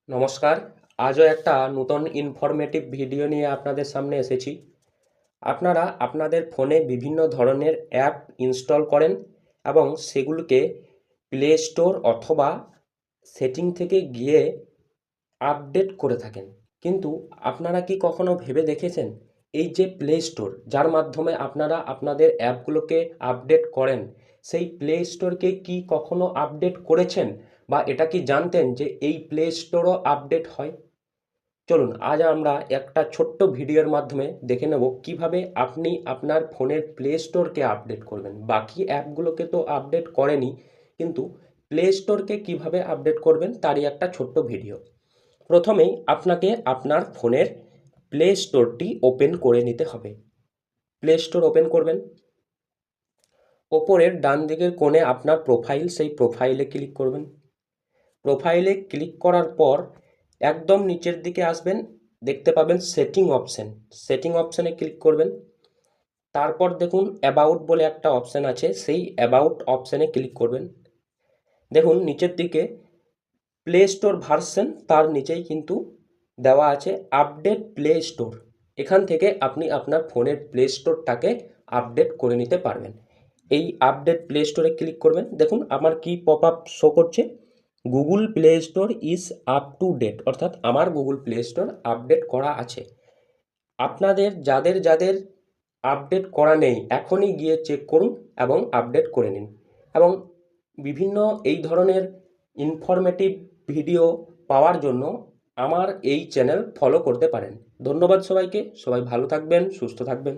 নমস্কার। আজও একটা নতুন ইনফরমেটিভ ভিডিও নিয়ে আপনাদের সামনে এসেছি। আপনারা আপনাদের ফোনে বিভিন্ন ধরনের অ্যাপ ইনস্টল করেন এবং সেগুলোকে প্লে স্টোর অথবা সেটিং থেকে গিয়ে আপডেট করে থাকেন। কিন্তু আপনারা কি কখনো ভেবে দেখেছেন এই যে প্লে স্টোর যার মাধ্যমে আপনারা আপনাদের অ্যাপগুলোকে আপডেট করেন, সেই প্লে স্টোরকে কি কখনো আপডেট করেছেন বা এটা কি জানতেন যে এই প্লে স্টোরও আপডেট হয়? চলুন আজ আমরা একটা ছোট্ট ভিডিওর মাধ্যমে দেখে নেব কিভাবে আপনি আপনার ফোনের প্লে স্টোরকে আপডেট করবেন। বাকি অ্যাপগুলোকে তো আপডেট করেনই, কিন্তু প্লে স্টোরকে কিভাবে আপডেট করবেন তারই একটা ছোট্ট ভিডিও। প্রথমেই আপনাকে আপনার ফোনের প্লে স্টোরটি ওপেন করে নিতে হবে। প্লে স্টোর ওপেন করবেন। ওপরের ডান দিকের কোণে আপনার প্রোফাইল, সেই প্রোফাইলে ক্লিক করবেন। প্রোফাইলে ক্লিক করার পর একদম নিচের দিকে আসবেন, দেখতে পাবেন সেটিং অপশন। সেটিং অপশানে ক্লিক করবেন। তারপর দেখুন অ্যাবাউট বলে একটা অপশান আছে, সেই অ্যাবাউট অপশানে ক্লিক করবেন। দেখুন নিচের দিকে প্লে স্টোর ভার্সন, তার নিচেই কিন্তু দেওয়া আছে আপডেট প্লে স্টোর। এখান থেকে আপনি আপনার ফোনের প্লে স্টোরটাকে আপডেট করে নিতে পারবেন। এই আপডেট প্লে স্টোরে ক্লিক করবেন। দেখুন আমার কি পপ আপ শো করছে, Google Play Store is up to date, অর্থাৎ আমার গুগল প্লে স্টোর আপডেট করা আছে। আপনাদের যাদের যাদের আপডেট করা নেই এখনই গিয়ে চেক করুন এবং আপডেট করে নিন। এবং বিভিন্ন এই ধরনের ইনফরমেটিভ ভিডিও পাওয়ার জন্য আমার এই চ্যানেল ফলো করতে পারেন। ধন্যবাদ সবাইকে। সবাই ভালো থাকবেন, সুস্থ থাকবেন।